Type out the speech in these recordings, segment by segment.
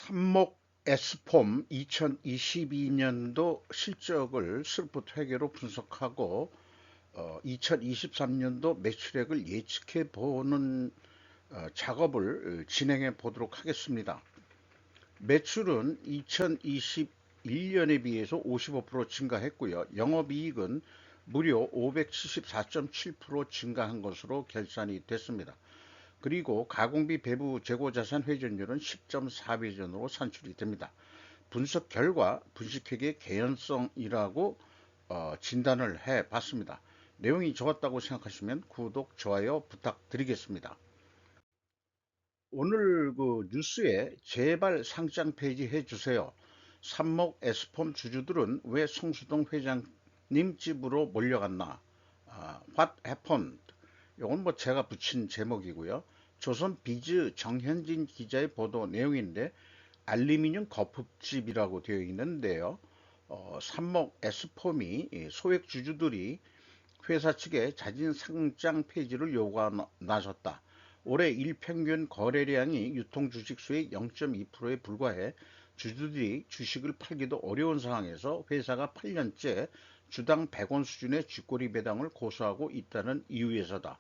삼목 S폼 2022년도 실적을 스프트 회계로 분석하고 2023년도 매출액을 예측해 보는 작업을 진행해 보도록 하겠습니다. 매출은 2021년에 비해서 55% 증가했고요. 영업이익은 무려 574.7% 증가한 것으로 결산이 됐습니다. 그리고 가공비 배부 재고자산 회전율은 10.4배전으로 산출이 됩니다. 분석 결과 분식회계 개연성이라고 진단을 해 봤습니다. 내용이 좋았다고 생각하시면 구독, 좋아요 부탁드리겠습니다. 오늘 그 뉴스에 제발 상장 폐지해 주세요. 삼목 S폼 주주들은 왜 성수동 회장님 집으로 몰려갔나? What happened? 이건 뭐 제가 붙인 제목이고요. 조선 비즈 정현진 기자의 보도 내용인데 알루미늄 거품집이라고 되어 있는데요. 삼목 S폼이 소액 주주들이 회사 측에 자진 상장 폐지를 요구하고 나섰다. 올해 일평균 거래량이 유통 주식수의 0.2%에 불과해 주주들이 주식을 팔기도 어려운 상황에서 회사가 8년째 주당 100원 수준의 쥐꼬리 배당을 고수하고 있다는 이유에서다.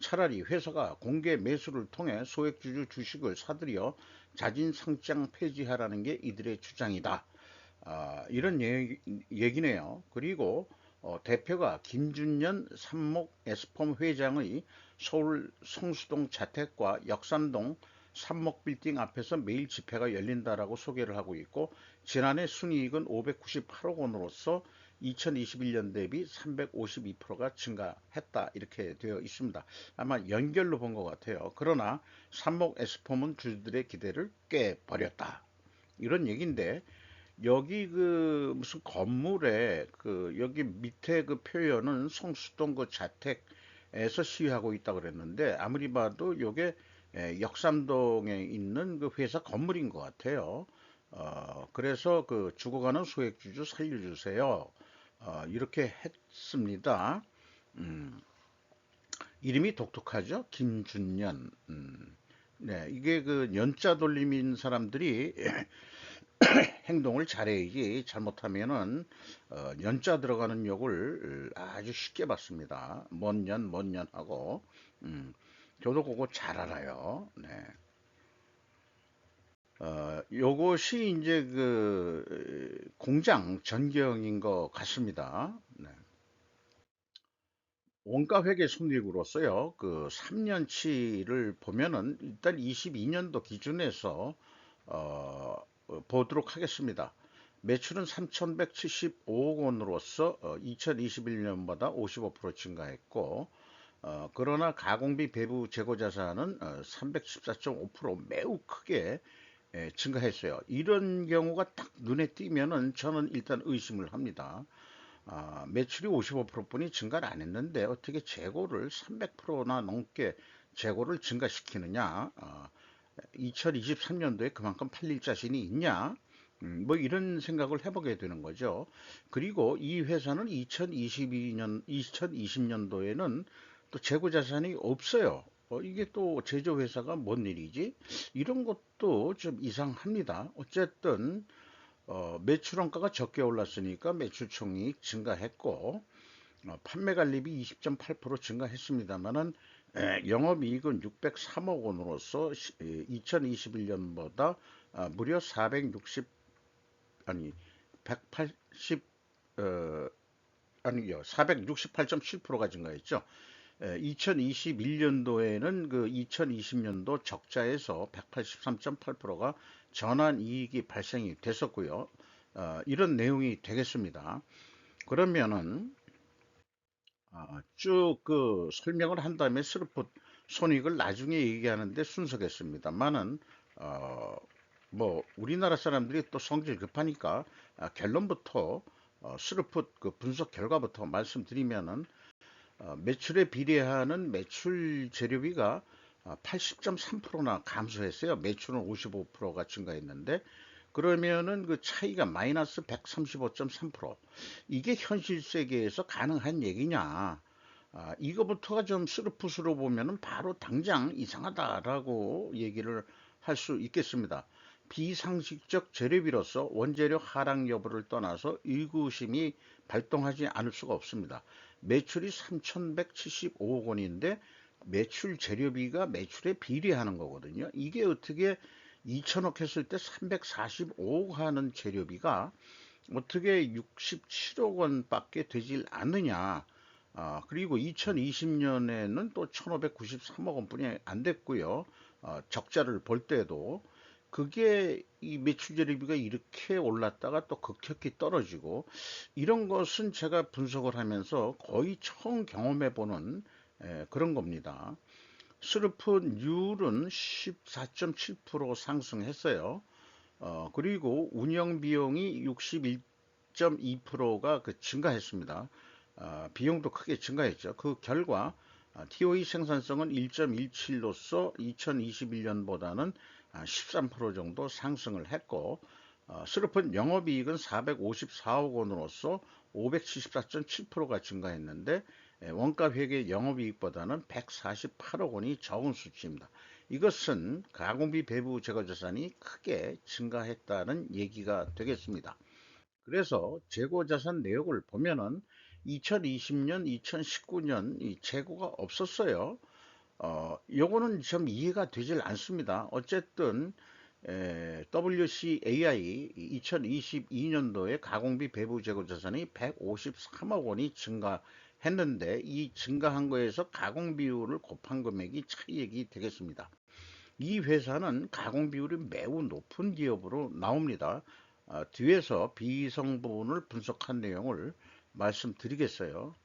차라리 회사가 공개 매수를 통해 소액주주 주식을 사들여 자진 상장 폐지하라는 게 이들의 주장이다. 이런 얘기네요. 그리고 대표가 김준년 삼목 S폼 회장의 서울 성수동 자택과 역삼동 삼목빌딩 앞에서 매일 집회가 열린다라고 소개를 하고 있고, 지난해 순이익은 598억 원으로서 2021년 대비 352%가 증가했다 이렇게 되어 있습니다. 아마 연결로 본 것 같아요. 그러나 삼목 S폼은 주주들의 기대를 깨버렸다 이런 얘기인데, 여기 그 무슨 건물에 그 여기 밑에 그 표현은 성수동 그 자택에서 시위하고 있다 그랬는데, 아무리 봐도 요게 역삼동에 있는 그 회사 건물인 것 같아요. 그래서 그 죽어가는 소액주주 살려주세요. 이렇게 했습니다. 음, 이름이 독특하죠? 김준년. 네, 이게 그 연자 돌림인 사람들이 행동을 잘해야지, 잘못하면은 연자 들어가는 욕을 아주 쉽게 받습니다. 뭔 년 하고. 저도 그거 잘 알아요. 네. 요것이 이제 그 공장 전경인 것 같습니다. 네. 원가회계 손익으로서요, 그 3년치를 보면은 일단 22년도 기준에서 어, 보도록 하겠습니다. 매출은 3,175억 원으로서 2021년보다 55% 증가했고, 그러나 가공비 배부 재고 자산은 314.5% 매우 크게 증가했어요. 이런 경우가 딱 눈에 띄면은 저는 일단 의심을 합니다. 매출이 55%뿐이 증가를 안 했는데 어떻게 재고를 300%나 넘게 재고를 증가시키느냐? 2023년도에 그만큼 팔릴 자신이 있냐? 뭐 이런 생각을 해보게 되는 거죠. 그리고 이 회사는 2020년도에는 또 재고 자산이 없어요. 이게 또 제조회사가 뭔 일이지? 이런 것도 좀 이상합니다. 어쨌든 매출원가가 적게 올랐으니까 매출총익 증가했고, 판매관리비 20.8% 증가했습니다만은 영업이익은 603억 원으로서 2021년보다 무려 460 아니 180 아니요 468.7%가 증가했죠. 2021년도에는 그 2020년도 적자에서 183.8%가 전환이익이 발생이 됐었고요. 이런 내용이 되겠습니다. 그러면은 쭉 그 설명을 한 다음에 스루풋 손익을 나중에 얘기하는데 순서겠습니다만은 어, 뭐 우리나라 사람들이 또 성질 급하니까 결론부터 스루풋 그 분석 결과부터 말씀드리면은 매출에 비례하는 매출 재료비가 80.3%나 감소했어요. 매출은 55%가 증가했는데, 그러면은 그 차이가 마이너스 135.3%. 이게 현실 세계에서 가능한 얘기냐? 이거부터가 좀 스루풋으로 보면은 바로 당장 이상하다라고 얘기를 할 수 있겠습니다. 비상식적 재료비로서 원재료 하락 여부를 떠나서 의구심이 발동하지 않을 수가 없습니다. 매출이 3,175억 원인데 매출 재료비가 매출에 비례하는 거거든요. 이게 어떻게 2천억 했을 때 345억 하는 재료비가 어떻게 67억 원밖에 되질 않느냐. 그리고 2020년에는 또 1,593억 원뿐이 안 됐고요. 적자를 볼 때도 그게 이 매출 재료비가 이렇게 올랐다가 또 급격히 떨어지고 이런 것은 제가 분석을 하면서 거의 처음 경험해 보는 그런 겁니다. 스르프율은 14.7% 상승했어요. 그리고 운영 비용이 61.2%가 증가했습니다. 비용도 크게 증가했죠. 그 결과 TOE 생산성은 1.17로서 2021년보다는 13% 정도 상승을 했고 스르픈 영업이익은 454억 원으로서 574.7%가 증가했는데 원가 회계 영업이익보다는 148억 원이 적은 수치입니다. 이것은 가공비 배부 제거 자산이 크게 증가했다는 얘기가 되겠습니다. 그래서 재고 자산 내역을 보면은 2020년, 2019년 이 재고가 없었어요. 요거는 좀 이해가 되질 않습니다. 어쨌든 WCAI 2022년도에 가공비 배부 재고 자산이 153억 원이 증가했는데 이 증가한 거에서 가공 비율을 곱한 금액이 차익이 되겠습니다. 이 회사는 가공 비율이 매우 높은 기업으로 나옵니다. 뒤에서 비성분을 분석한 내용을 말씀드리겠어요.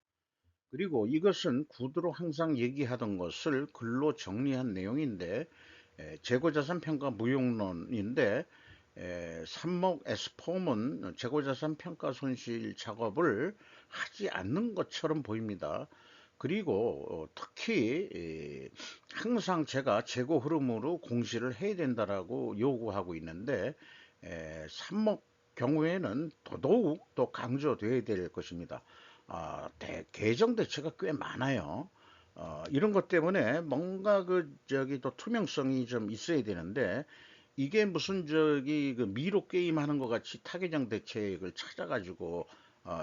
그리고 이것은 구두로 항상 얘기하던 것을 글로 정리한 내용인데 재고자산 평가 무용론인데 산목 S폼은 재고자산 평가 손실 작업을 하지 않는 것처럼 보입니다. 그리고 특히 항상 제가 재고 흐름으로 공시를 해야 된다라고 요구하고 있는데 산목 경우에는 더더욱 더 강조돼야 될 것입니다. 계정 대체가 꽤 많아요. 이런 것 때문에 뭔가 또 투명성이 좀 있어야 되는데 이게 무슨 그 미로 게임 하는 것 같이 타계정 대책을 찾아가지고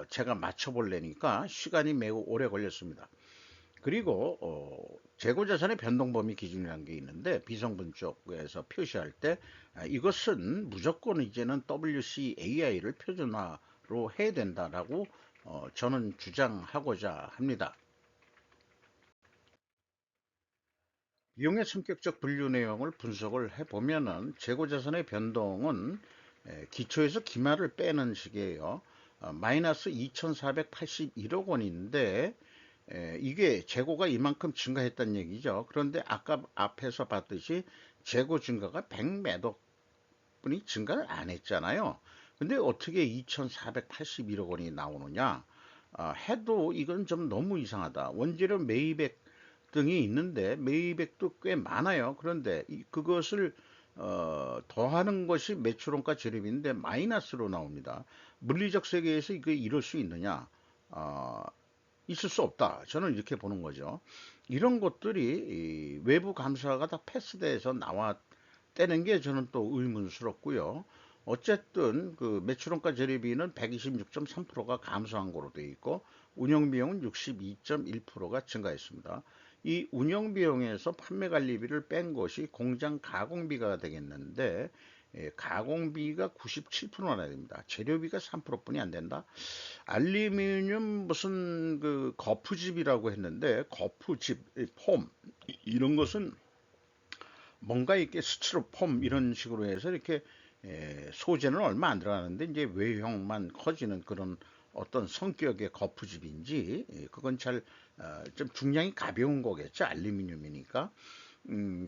제가 맞춰보려니까 시간이 매우 오래 걸렸습니다. 그리고 재고자산의 변동범위 기준이라는 게 있는데 비성분 쪽에서 표시할 때 이것은 무조건 이제는 WCAI를 표준화로 해야 된다라고 저는 주장하고자 합니다. 비용의 성격적 분류 내용을 분석을 해보면은 재고자산의 변동은 기초에서 기말을 빼는 식이에요. 마이너스 2,481억 원인데 이게 재고가 이만큼 증가했다는 얘기죠. 그런데 아까 앞에서 봤듯이 재고 증가가 100몇 분이 증가를 안 했잖아요. 근데 어떻게 2,481억 원이 나오느냐? 해도 이건 좀 너무 이상하다. 원재료 매입액 등이 있는데 매입액도 꽤 많아요. 그런데 그것을 더하는 것이 매출원가 재료비인데 마이너스로 나옵니다. 물리적 세계에서 이게 이럴 수 있느냐? 어, 있을 수 없다. 저는 이렇게 보는 거죠. 이런 것들이 외부 감사가 다 패스돼서 나왔다는 게 저는 또 의문스럽고요. 어쨌든 그 매출원가 재료비는 126.3%가 감소한 거로 되어 있고 운영비용은 62.1%가 증가했습니다. 이 운영비용에서 판매관리비를 뺀 것이 공장 가공비가 되겠는데 가공비가 97%나 됩니다. 재료비가 3%뿐이 안 된다. 알루미늄 무슨 그 거푸집이라고 했는데 거푸집, 폼 이런 것은 뭔가 이렇게 스티로폼 이런 식으로 해서 이렇게 소재는 얼마 안 들어가는데 이제 외형만 커지는 그런 어떤 성격의 거푸집인지 그건 잘 좀 중량이 가벼운 거겠죠. 알루미늄이니까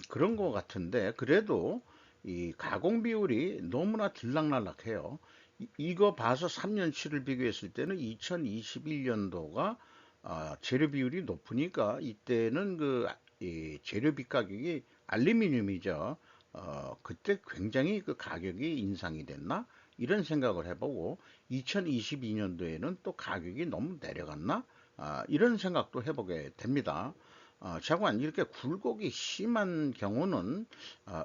그런 거 같은데 그래도 이 가공 비율이 너무나 들락날락해요. 이거 봐서 3년치를 비교했을 때는 2021년도가 재료 비율이 높으니까 이때는 이 재료비 가격이 알루미늄이죠. 그때 굉장히 그 가격이 인상이 됐나? 이런 생각을 해보고 2022년도에는 또 가격이 너무 내려갔나? 이런 생각도 해보게 됩니다. 자관 이렇게 굴곡이 심한 경우는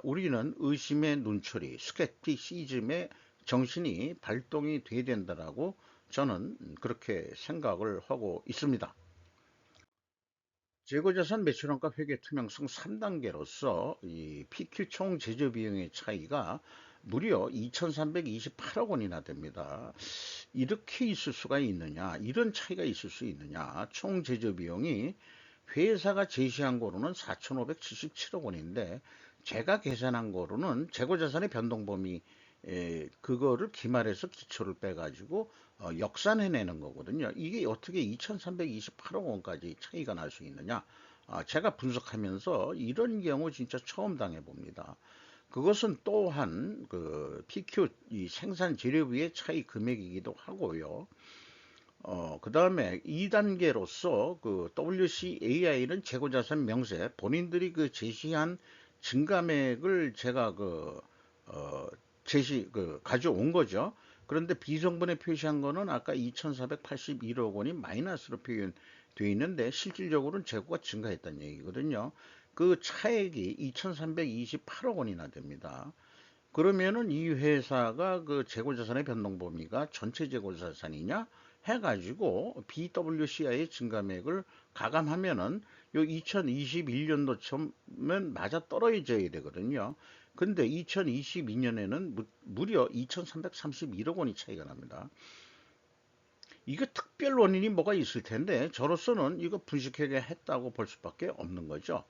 우리는 의심의 눈초리, 스cepticism의 정신이 발동이 돼야 된다라고 저는 그렇게 생각을 하고 있습니다. 재고자산 매출원가 회계 투명성 3단계로서 이 PQ 총 제조 비용의 차이가 무려 2,328억 원이나 됩니다. 이렇게 있을 수가 있느냐, 이런 차이가 있을 수 있느냐. 총 제조 비용이 회사가 제시한 거로는 4,577억 원인데 제가 계산한 거로는 재고자산의 변동 범위 그거를 기말해서 기초를 빼가지고 역산해내는 거거든요. 이게 어떻게 2,328억 원까지 차이가 날 수 있느냐? 제가 분석하면서 이런 경우 진짜 처음 당해봅니다. 그것은 또한 그 PQ 이 생산 재료비의 차이 금액이기도 하고요. 그 다음에 2단계로서 그 WCAI는 재고자산 명세, 본인들이 그 제시한 증감액을 제가 어, 가져온 거죠. 그런데 비성분에 표시한 거는 아까 2,481억 원이 마이너스로 표현되어 있는데 실질적으로는 재고가 증가했다는 얘기거든요. 그 차액이 2,328억 원이나 됩니다. 그러면은 이 회사가 그 재고자산의 변동 범위가 전체 재고자산이냐 해가지고 BWCI의 증감액을 가감하면은 요 2021년도쯤은 맞아 떨어져야 되거든요. 근데 2022년에는 무려 2,331억 원이 차이가 납니다. 이게 특별 원인이 뭐가 있을 텐데 저로서는 이거 분식회계 했다고 볼 수밖에 없는 거죠.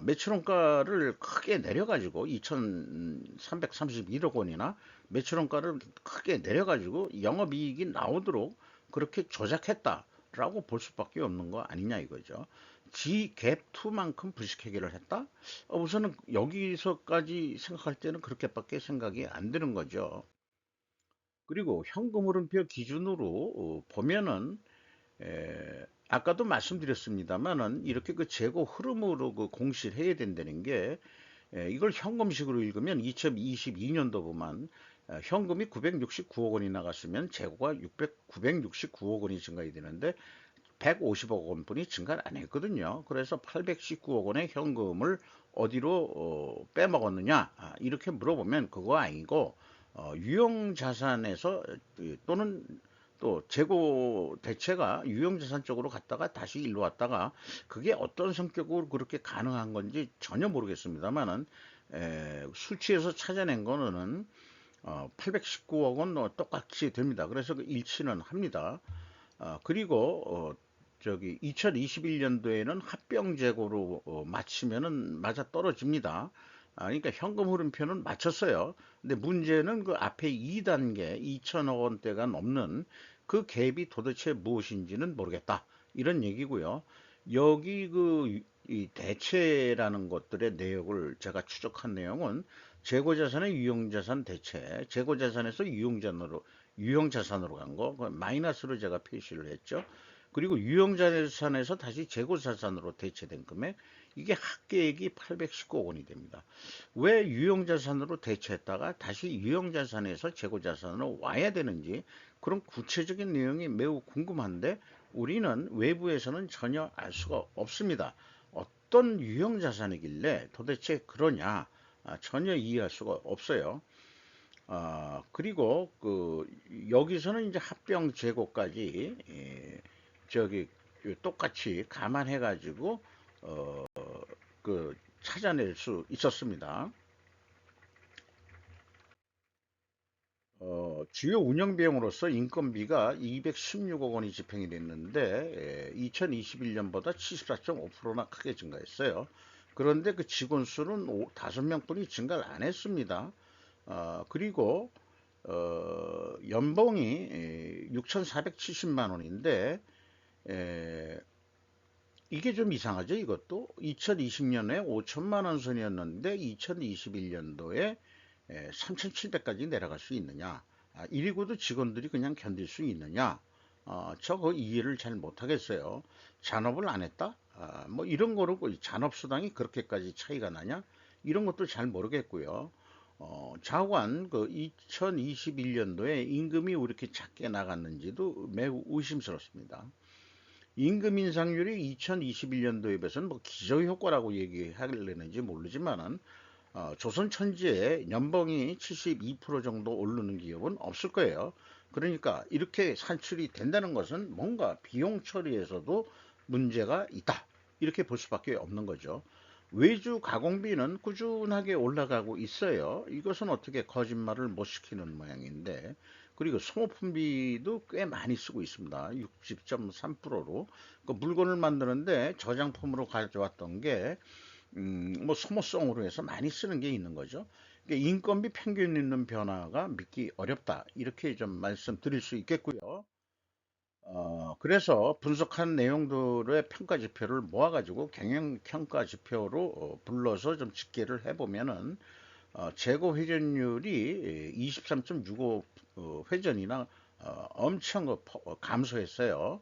매출원가를 크게 내려가지고 2,331억 원이나 매출원가를 크게 내려가지고 영업이익이 나오도록 그렇게 조작했다라고 볼 수밖에 없는 거 아니냐 이거죠. G갭2만큼 불식회계를 했다? 우선은 여기서까지 생각할 때는 그렇게밖에 생각이 안 드는 거죠. 그리고 현금 흐름표 기준으로 보면은 아까도 말씀드렸습니다만은 이렇게 그 재고 흐름으로 그 공시를 해야 된다는 게 이걸 현금식으로 읽으면 2022년도만 현금이 969억 원이 나갔으면 재고가 969억 원이 증가해야 되는데 150억 원뿐이 증가를 안 했거든요. 그래서 819억 원의 현금을 어디로 빼먹었느냐 이렇게 물어보면 그거 아니고 유형자산에서 또는 또 재고 대체가 유형자산 쪽으로 갔다가 다시 일로 왔다가 그게 어떤 성격으로 그렇게 가능한 건지 전혀 모르겠습니다만은 수치에서 찾아낸 거는 819억 원 똑같이 됩니다. 그래서 그 일치는 합니다. 그리고 저기 2021년도에는 합병 재고로 맞추면은 맞아 떨어집니다. 그러니까 현금 흐름표는 맞췄어요. 근데 문제는 그 앞에 2단계 2천억 원대가 넘는 그 갭이 도대체 무엇인지는 모르겠다. 이런 얘기고요. 여기 이 대체라는 것들의 내역을 제가 추적한 내용은 재고자산의 유형자산 대체, 재고자산에서 유형자산으로 간 거, 마이너스로 제가 표시를 했죠. 그리고 유형자산에서 다시 재고자산으로 대체된 금액, 이게 합계액이 819억 원이 됩니다. 왜 유형자산으로 대체했다가 다시 유형자산에서 재고자산으로 와야 되는지 그런 구체적인 내용이 매우 궁금한데 우리는 외부에서는 전혀 알 수가 없습니다. 어떤 유형자산이길래 도대체 그러냐 전혀 이해할 수가 없어요. 그리고 여기서는 이제 합병 재고까지 저기 똑같이 감안해 가지고 어, 찾아낼 수 있었습니다. 주요 운영 비용으로서 인건비가 216억 원이 집행이 됐는데 2021년보다 74.5%나 크게 증가했어요. 그런데 그 직원 수는 5명뿐이 증가를 안 했습니다. 그리고 연봉이 6,470만 원인데 이게 좀 이상하죠, 이것도. 2020년에 5천만 원 선이었는데 2021년도에 3,700까지 내려갈 수 있느냐? 이리고도 직원들이 그냥 견딜 수 있느냐? 저거 이해를 잘 못하겠어요. 잔업을 안 했다? 뭐 이런 거로 잔업수당이 그렇게까지 차이가 나냐? 이런 것도 잘 모르겠고요. 자관 2021년도에 임금이 왜 이렇게 작게 나갔는지도 매우 의심스럽습니다. 임금 인상률이 2021년도에 비해서는 뭐 기저효과라고 얘기하려는지 모르지만은 조선 천지에 연봉이 72% 정도 오르는 기업은 없을 거예요. 그러니까 이렇게 산출이 된다는 것은 뭔가 비용 처리에서도 문제가 있다. 이렇게 볼 수밖에 없는 거죠. 외주 가공비는 꾸준하게 올라가고 있어요. 이것은 어떻게 거짓말을 못 시키는 모양인데, 그리고 소모품비도 꽤 많이 쓰고 있습니다. 60.3%로. 그 물건을 만드는데 저장품으로 가져왔던 게 뭐 소모성으로 해서 많이 쓰는 게 있는 거죠. 그러니까 인건비 평균 있는 변화가 믿기 어렵다. 이렇게 좀 말씀드릴 수 있겠고요. 그래서 분석한 내용들의 평가 지표를 모아가지고 경영 평가 지표로 불러서 좀 집계를 해보면은 재고 회전율이 23.65 회전이나 엄청 감소했어요.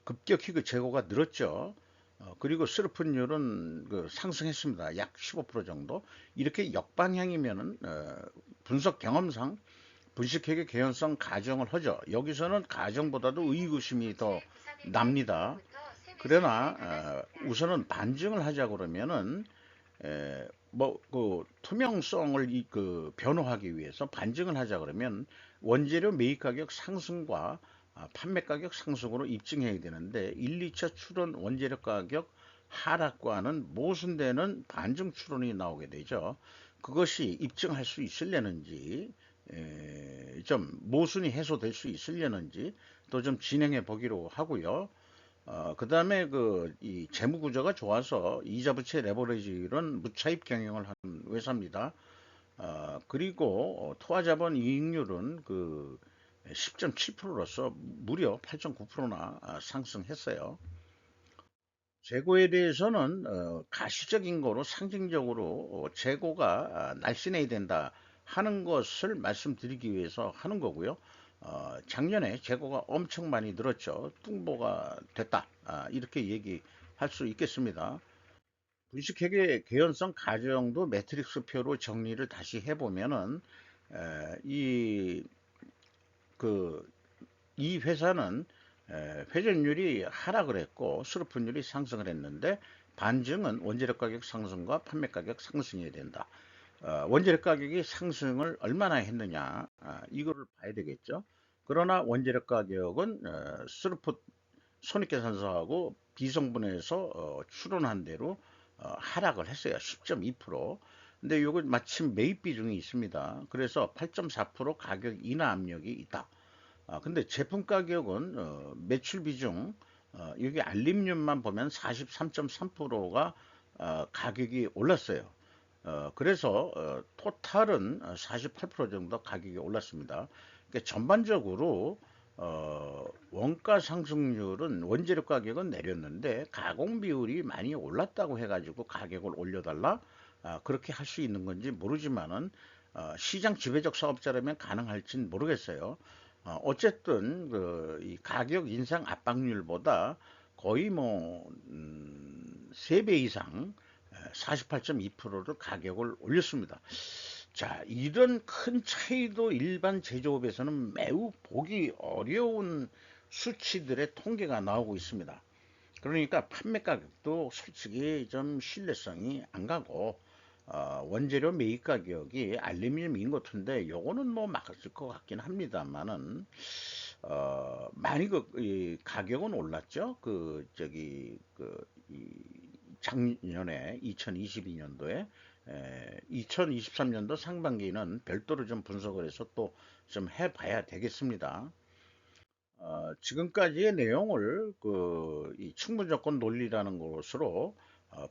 급격히 그 재고가 늘었죠. 그리고 슬픈율은 그 상승했습니다. 약 15% 정도. 이렇게 역방향이면은 분석 경험상 분식회계 개연성 가정을 하죠. 여기서는 가정보다도 의구심이 더 납니다. 그러나 우선은 반증을 하자 그러면은 그 투명성을 그 변호하기 위해서 반증을 하자 그러면 원재료 매입 가격 상승과 판매 가격 상승으로 입증해야 되는데 1, 2차 추론 원재료 가격 하락과는 모순되는 반증 추론이 나오게 되죠. 그것이 입증할 수 있으려는지 좀 모순이 해소될 수 있으려는지 또 좀 진행해 보기로 하고요. 그 다음에 이 재무 구조가 좋아서 이자 부채 레버리지는 무차입 경영을 하는 회사입니다. 그리고 투하자본 이익률은 그 10.7%로서 무려 8.9%나 상승했어요. 재고에 대해서는 가시적인 거로 상징적으로 재고가 날씬해야 된다 하는 것을 말씀드리기 위해서 하는 거고요. 작년에 재고가 엄청 많이 늘었죠. 뚱보가 됐다. 이렇게 얘기할 수 있겠습니다. 분식회계 개연성 가정도 매트릭스표로 정리를 다시 해보면은 이 그 이 회사는 회전율이 하락을 했고 수르픈율이 상승을 했는데 반증은 원재료 가격 상승과 판매 가격 상승해야 된다. 원재료 가격이 상승을 얼마나 했느냐 이거를 봐야 되겠죠. 그러나 원재료 가격은 스루풋 손익계산서하고 비성분에서 추론한 대로 하락을 했어요. 10.2%. 근데 이거 마침 매입 비중이 있습니다. 그래서 8.4% 가격 인하 압력이 있다. 근데 제품 가격은 매출 비중 여기 알림료만 보면 43.3%가 가격이 올랐어요. 그래서 토탈은 48% 정도 가격이 올랐습니다. 그러니까 전반적으로 원가 상승률은 원재료 가격은 내렸는데 가공 비율이 많이 올랐다고 해가지고 가격을 올려달라 그렇게 할 수 있는 건지 모르지만은 시장 지배적 사업자라면 가능할진 모르겠어요. 어쨌든 이 가격 인상 압박률보다 거의 뭐 3배 이상 48.2%를 가격을 올렸습니다. 자, 이런 큰 차이도 일반 제조업에서는 매우 보기 어려운 수치들의 통계가 나오고 있습니다. 그러니까 판매 가격도 솔직히 좀 신뢰성이 안 가고 원재료 매입 가격이 알루미늄인 것 같은데 요거는 뭐 맞을 것 같긴 합니다만은 많이 이 가격은 올랐죠. 이 작년에 2022년도에 2023년도 상반기는 별도로 좀 분석을 해서 또 좀 해봐야 되겠습니다. 지금까지의 내용을 이 충분조건 논리라는 것으로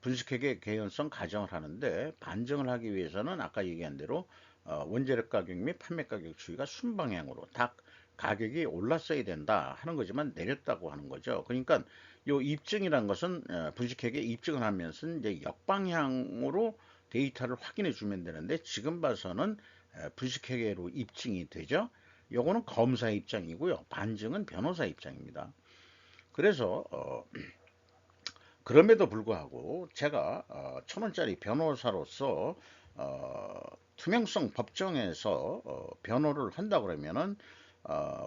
분식회계 개연성 가정을 하는데 반증을 하기 위해서는 아까 얘기한 대로 원재료 가격 및 판매 가격 추이가 순방향으로 다 가격이 올랐어야 된다 하는 거지만 내렸다고 하는 거죠. 그러니까 요 입증이란 것은 분식회계 입증을 하면서 이제 역방향으로 데이터를 확인해 주면 되는데 지금 봐서는 분식회계로 입증이 되죠. 요거는 검사 입장이고요. 반증은 변호사 입장입니다. 그래서 그럼에도 불구하고 제가 1,000원짜리 변호사로서 투명성 법정에서 변호를 한다 그러면은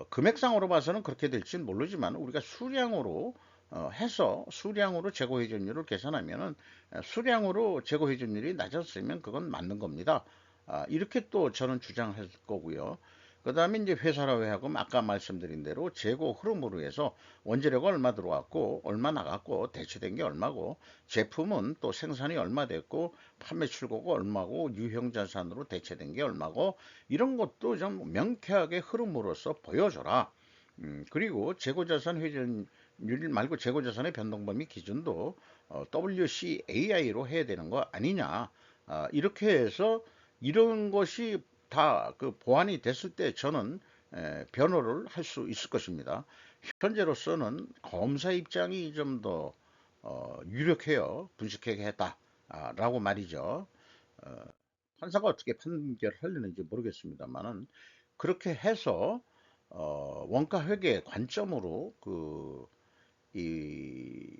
금액상으로 봐서는 그렇게 될지는 모르지만 우리가 수량으로 해서 수량으로 재고 회전율을 계산하면은 수량으로 재고 회전율이 낮았으면 그건 맞는 겁니다. 이렇게 또 저는 주장할 거고요. 그 다음에 이제 회사로 하여금 아까 말씀드린 대로 재고 흐름으로 해서 원재료가 얼마 들어왔고 얼마 나갔고 대체된 게 얼마고 제품은 또 생산이 얼마 됐고 판매 출고가 얼마고 유형 자산으로 대체된 게 얼마고 이런 것도 좀 명쾌하게 흐름으로써 보여줘라. 그리고 재고자산 회전율 말고 재고자산의 변동범위 기준도 WCAI로 해야 되는 거 아니냐. 이렇게 해서 이런 것이 다 그 보완이 됐을 때 저는 변호를 할 수 있을 것입니다. 현재로서는 검사 입장이 좀 더 유력해요. 분식회계했다라고 말이죠. 어, 판사가 어떻게 판결하려는지 모르겠습니다만은 그렇게 해서 원가 회계 관점으로 이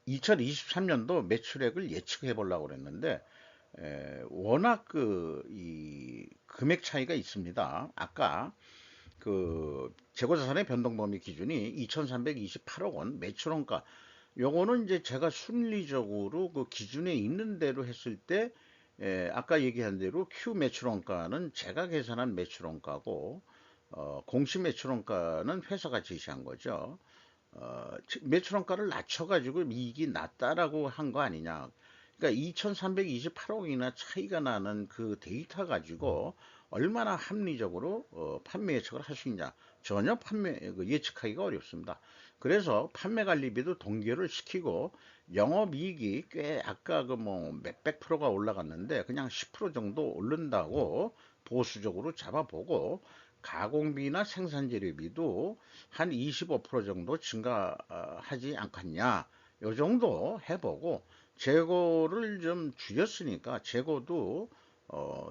2023년도 매출액을 예측해 보려고 그랬는데 워낙 이 금액 차이가 있습니다. 아까 그 재고자산의 변동범위 기준이 2,328억 원 매출원가 요거는 이제 제가 순리적으로 그 기준에 있는 대로 했을 때 아까 얘기한 대로 Q 매출원가는 제가 계산한 매출원가고 공시 매출원가는 회사가 제시한 거죠. 매출원가를 낮춰가지고 이익이 낮다라고 한 거 아니냐. 그러니까 2,328억이나 차이가 나는 그 데이터 가지고 얼마나 합리적으로 판매 예측을 할 수 있냐. 전혀 예측하기가 어렵습니다. 그래서 판매 관리비도 동결을 시키고 영업이익이 꽤 아까 그 뭐 몇백 프로가 올라갔는데 그냥 10% 정도 오른다고 보수적으로 잡아보고 가공비나 생산재료비도 한 25% 정도 증가하지 않겠냐. 요 정도 해보고 재고를 좀 줄였으니까 재고도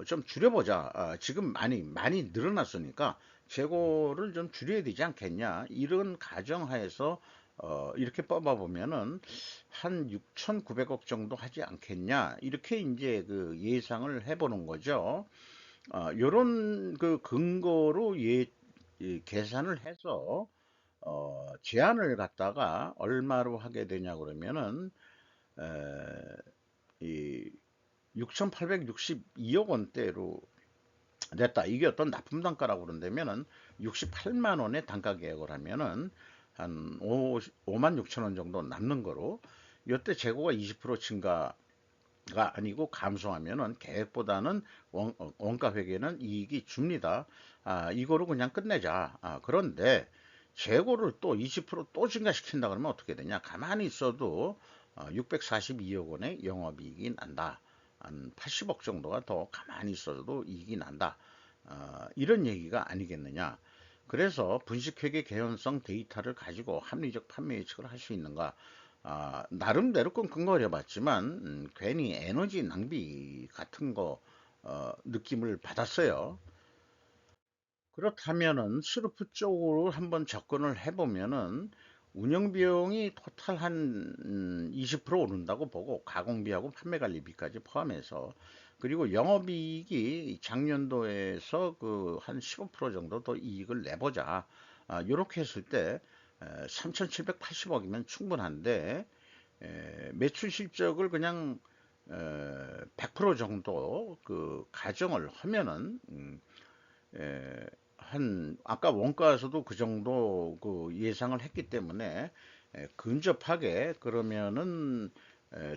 좀 줄여보자. 지금 많이 늘어났으니까 재고를 좀 줄여야 되지 않겠냐. 이런 가정하에서 이렇게 뽑아보면은 한 6,900억 정도 하지 않겠냐. 이렇게 이제 그 예상을 해보는 거죠. 요런 그 근거로 이 계산을 해서 제한을 갖다가 얼마로 하게 되냐 그러면은 에, 이 6,862억 원대로 냈다. 이게 어떤 납품 단가라고 그런다면은 68만 원의 단가 계약을 하면은 한 5만 6천 원 정도 남는 거로 이때 재고가 20% 증가가 아니고 감소하면은 계획보다는 원가 회계는 이익이 줍니다. 이거로 그냥 끝내자. 그런데 재고를 또 20%또 증가시킨다 그러면 어떻게 되냐? 가만히 있어도 642억 원의 영업이익이 난다. 한 80억 정도가 더 가만히 있어도 이익이 난다. 이런 얘기가 아니겠느냐. 그래서 분식회계 개연성 데이터를 가지고 합리적 판매 예측을 할 수 있는가. 나름대로 끙끙 거려봤지만 괜히 에너지 낭비 같은 거 느낌을 받았어요. 그렇다면은 스루프 쪽으로 한번 접근을 해보면은 운영 비용이 토탈 한 20% 오른다고 보고 가공비하고 판매 관리비까지 포함해서 그리고 영업이익이 작년도에서 그 한 15% 정도 더 이익을 내보자. 이렇게 했을 때 3,780억이면 충분한데 매출 실적을 그냥 100% 정도 그 가정을 하면은 한 아까 원가에서도 그 정도 그 예상을 했기 때문에 근접하게 그러면은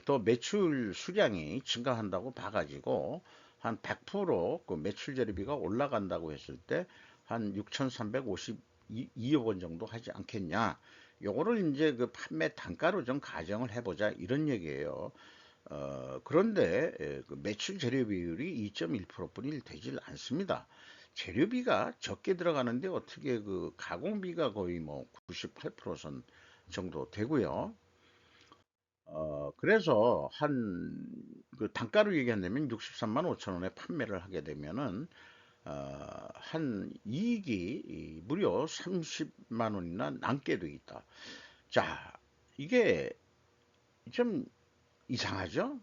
또 매출 수량이 증가한다고 봐가지고 한 100%그 매출 재료비가 올라간다고 했을 때 한 6,352억 원 정도 하지 않겠냐. 요거를 이제 그 판매 단가로 좀 가정을 해보자 이런 얘기예요. 그런데 그 매출 재료 비율이 2.1%뿐이 되질 않습니다. 재료비가 적게 들어가는데 어떻게 그 가공비가 거의 뭐 98% 정도 되고요. 그래서 한 그 단가로 얘기한다면 63만 5천 원에 판매를 하게 되면은 한 이익이 무려 30만 원이나 남게 돼 있다. 자, 이게 좀 이상하죠?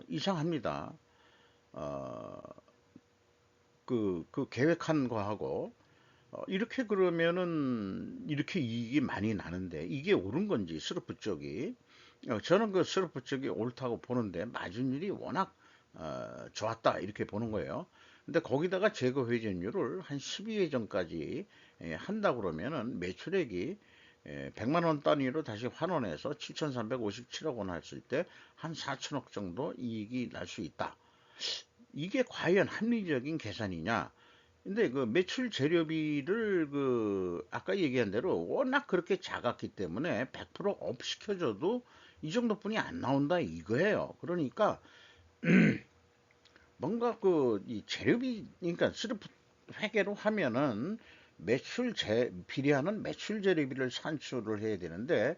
이상합니다. 어, 그 계획한 거하고 이렇게 그러면은 이렇게 이익이 많이 나는데 이게 옳은 건지 스르프 쪽이 저는 그 스르프 쪽이 옳다고 보는데 마진율이 워낙 좋았다 이렇게 보는 거예요. 근데 거기다가 재고 회전율을 한 12회전까지 한다 그러면은 매출액이 100만 원 단위로 다시 환원해서 7,357억 원 했을 때 한 4천억 정도 이익이 날 수 있다. 이게 과연 합리적인 계산이냐? 근데 그 매출 재료비를 그 아까 얘기한 대로 워낙 그렇게 작았기 때문에 100%업 시켜줘도 이 정도뿐이 안 나온다 이거예요. 그러니까 뭔가 그 이 재료비 그러니까 스르프 회계로 하면은 비례하는 매출 재료비를 산출을 해야 되는데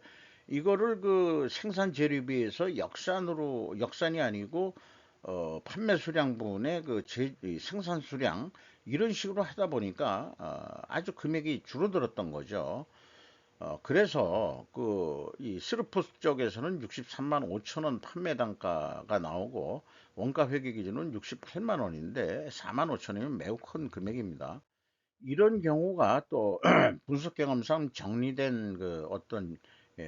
이거를 그 생산 재료비에서 역산이 아니고 판매 수량분의 이 생산 수량 이런 식으로 하다 보니까 아주 금액이 줄어들었던 거죠. 그래서 이 스루프 쪽에서는 63만 5천 원 판매 단가가 나오고 원가 회계 기준은 68만 원인데 4만 5천 원이면 매우 큰 금액입니다. 이런 경우가 또 분석 경험상 정리된 그 어떤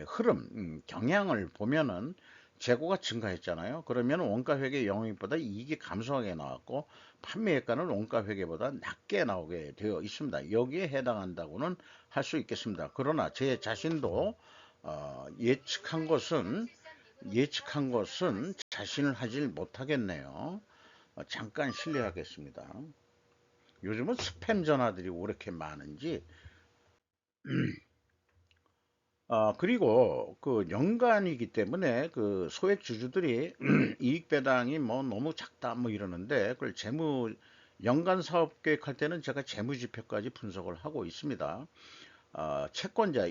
흐름, 경향을 보면은 재고가 증가했잖아요. 그러면 원가 회계 영업이익보다 이익이 감소하게 나왔고 판매액가는 원가 회계보다 낮게 나오게 되어 있습니다. 여기에 해당한다고는 할 수 있겠습니다. 그러나 제 자신도 예측한 것은 자신을 하질 못하겠네요. 잠깐 실례하겠습니다. 요즘은 스팸 전화들이 왜 이렇게 많은지. 그리고 그 연간이기 때문에 그 소액 주주들이 이익 배당이 뭐 너무 작다 뭐 이러는데 그걸 연간 사업 계획할 때는 제가 재무 지표까지 분석을 하고 있습니다. 채권자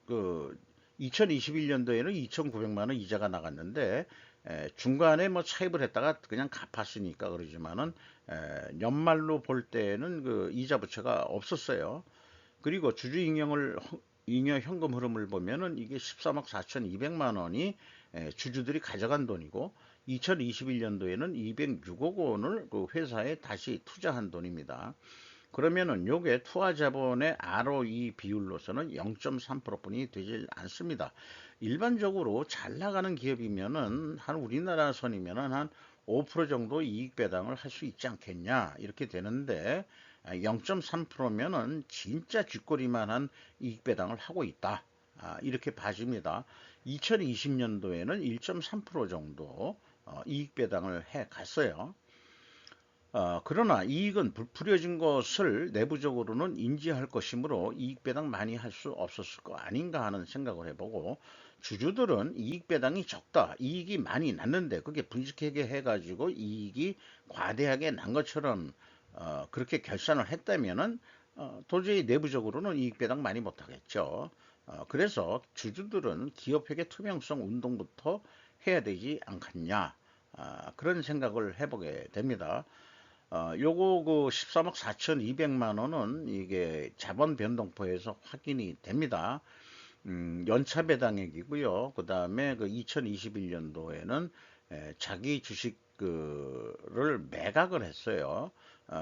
그 2021년도에는 2,900만 원 이자가 나갔는데 중간에 뭐 차입을 했다가 그냥 갚았으니까 그러지만은 연말로 볼 때는 그 이자 부채가 없었어요. 그리고 잉여 현금 흐름을 보면은 이게 13억 4,200만 원이 주주들이 가져간 돈이고 2021년도에는 206억 원을 그 회사에 다시 투자한 돈입니다. 그러면은 요게 투하 자본의 ROE 비율로서는 0.3%뿐이 되질 않습니다. 일반적으로 잘 나가는 기업이면은 한 우리나라 선이면은 한 5% 정도 이익 배당을 할 수 있지 않겠냐 이렇게 되는데 0.3%면은 진짜 쥐꼬리만한 이익 배당을 하고 있다. 이렇게 봐집니다. 2020년도에는 1.3% 정도 이익 배당을 해 갔어요. 그러나 이익은 부풀려진 것을 내부적으로는 인지할 것이므로 이익 배당 많이 할 수 없었을 거 아닌가 하는 생각을 해보고 주주들은 이익 배당이 적다, 이익이 많이 났는데 그게 분식회계 해가지고 이익이 과대하게 난 것처럼 그렇게 결산을 했다면은 도저히 내부적으로는 이익 배당 많이 못하겠죠. 그래서 주주들은 기업회계 투명성 운동부터 해야 되지 않겠냐 그런 생각을 해보게 됩니다. 요거 그 13억 4,200만 원은 이게 자본 변동포에서 확인이 됩니다. 연차 배당액이고요. 그 다음에 그 2021년도에는 자기 주식 그를 매각을 했어요.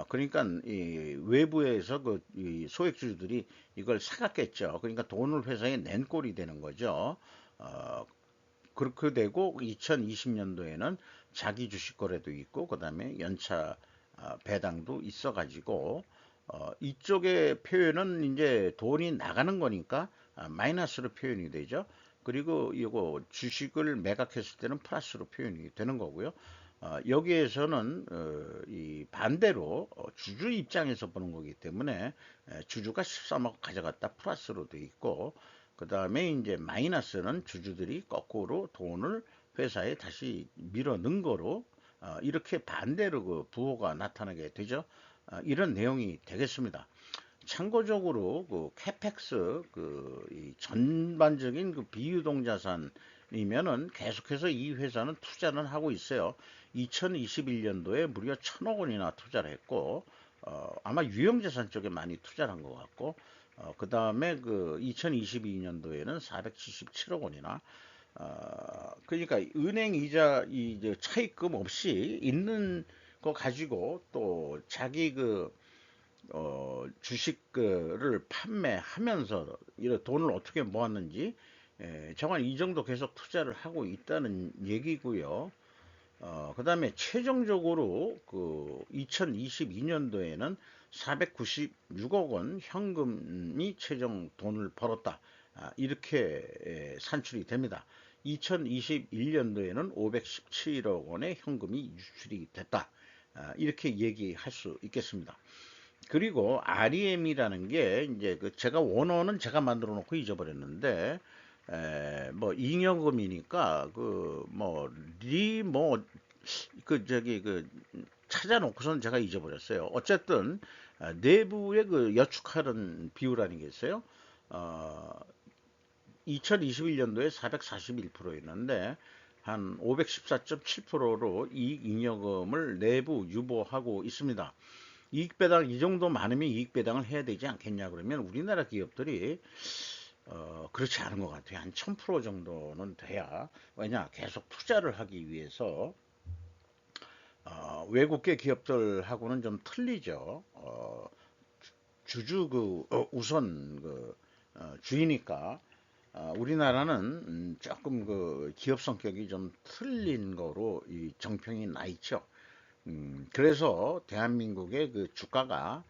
그러니까 이 외부에서 이 소액주주들이 이걸 사갔겠죠. 그러니까 돈을 회사에 낸 꼴이 되는 거죠. 어, 그렇게 되고 2020년도에는 자기 주식 거래도 있고 그다음에 연차 배당도 있어 가지고 이쪽의 표현은 이제 돈이 나가는 거니까 마이너스로 표현이 되죠. 그리고 이거 주식을 매각했을 때는 플러스로 표현이 되는 거고요. 여기에서는 이 반대로 주주 입장에서 보는 거기 때문에 주주가 13억 가져갔다 플러스로 돼 있고 그 다음에 이제 마이너스는 주주들이 거꾸로 돈을 회사에 다시 밀어 넣은 거로 이렇게 반대로 그 부호가 나타나게 되죠. 이런 내용이 되겠습니다. 참고적으로 그 캐펙스 이 전반적인 그 비유동 자산이면은 계속해서 이 회사는 투자는 하고 있어요. 2021년도에 무려 1,000억 원이나 투자를 했고 아마 유형자산 쪽에 많이 투자를 한 것 같고 그 다음에 그 2022년도에는 477억 원이나 그러니까 은행 이자 이 차입금 없이 있는 거 가지고 또 자기 주식을 판매하면서 이런 돈을 어떻게 모았는지 정말 이 정도 계속 투자를 하고 있다는 얘기고요. 그 다음에 최종적으로 그 2022년도에는 496억 원 현금이 최종 돈을 벌었다. 이렇게 산출이 됩니다. 2021년도에는 517억 원의 현금이 유출이 됐다. 이렇게 얘기할 수 있겠습니다. 그리고 REM이라는 게 이제 그 제가 원어는 제가 만들어 놓고 잊어버렸는데 뭐 잉여금이니까 그 뭐 리 뭐 그 저기 그 찾아놓고선 제가 잊어버렸어요. 어쨌든 내부의 그 여축하는 비율이라는 게 있어요. 어, 2021년도에 441%였는데 한 514.7%로 이익 잉여금을 내부 유보하고 있습니다. 이익 배당 이 정도 많으면 이익 배당을 해야 되지 않겠냐 그러면 우리나라 기업들이 그렇지 않은 것 같아요. 한 1000% 정도는 돼야. 왜냐 계속 투자를 하기 위해서 외국계 기업들하고는 좀 틀리죠. 주주 그 우선 그 주이니까 우리나라는 조금 그 기업 성격이 좀 틀린 거로 이 정평이 나 있죠. 그래서 대한민국의 그 주가가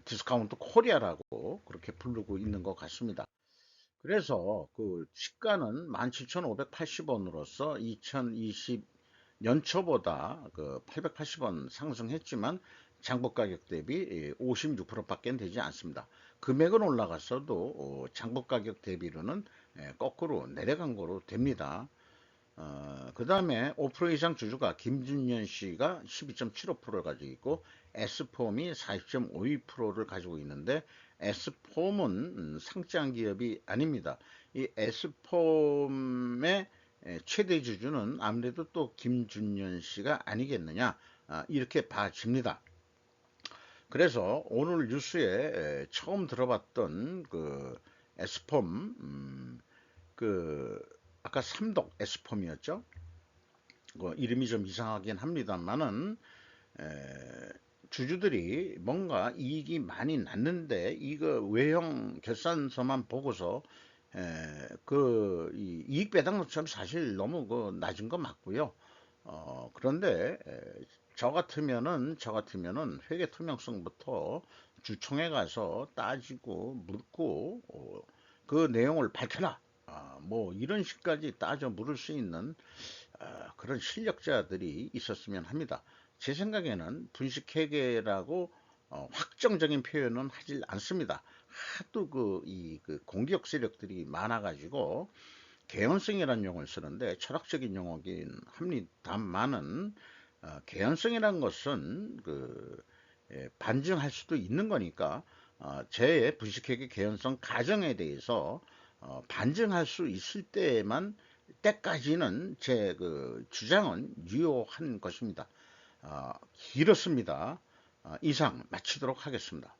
디스카운트 코리아라고 그렇게 부르고 있는 것 같습니다. 그래서 그 시가는 17,580원으로서 2020 연초보다 그 880원 상승했지만 장부 가격 대비 56%밖에 되지 않습니다. 금액은 올라갔어도 장부 가격 대비로는 거꾸로 내려간 거로 됩니다. 그 다음에 5% 이상 주주가 김준현 씨가 12.75%를 가지고 있고 S폼이 40.52%를 가지고 있는데 S폼은 상장 기업이 아닙니다. 이 S폼의 최대 주주는 아무래도 또 김준현 씨가 아니겠느냐 이렇게 봐집니다. 그래서 오늘 뉴스에 처음 들어봤던 그 S폼 그 아까 삼독 S폼이었죠. 그 이름이 좀 이상하긴 합니다만은 주주들이 뭔가 이익이 많이 났는데 이거 외형 결산서만 보고서 그 이익 배당률처럼 사실 너무 그 낮은 거 맞고요. 그런데 저 같으면은 회계 투명성부터 주총에 가서 따지고 묻고 그 내용을 밝혀라. 뭐 이런 식까지 따져 물을 수 있는 그런 실력자들이 있었으면 합니다. 제 생각에는 분식회계라고 확정적인 표현은 하질 않습니다. 하도 그 공격 세력들이 많아가지고 개연성이라는 용어를 쓰는데 철학적인 용어긴 합니다만은 개연성이라는 것은 반증할 수도 있는 거니까 제 분식회계 개연성 가정에 대해서 반증할 수 있을 때까지는 제 그 주장은 유효한 것입니다. 길었습니다. 이상 마치도록 하겠습니다.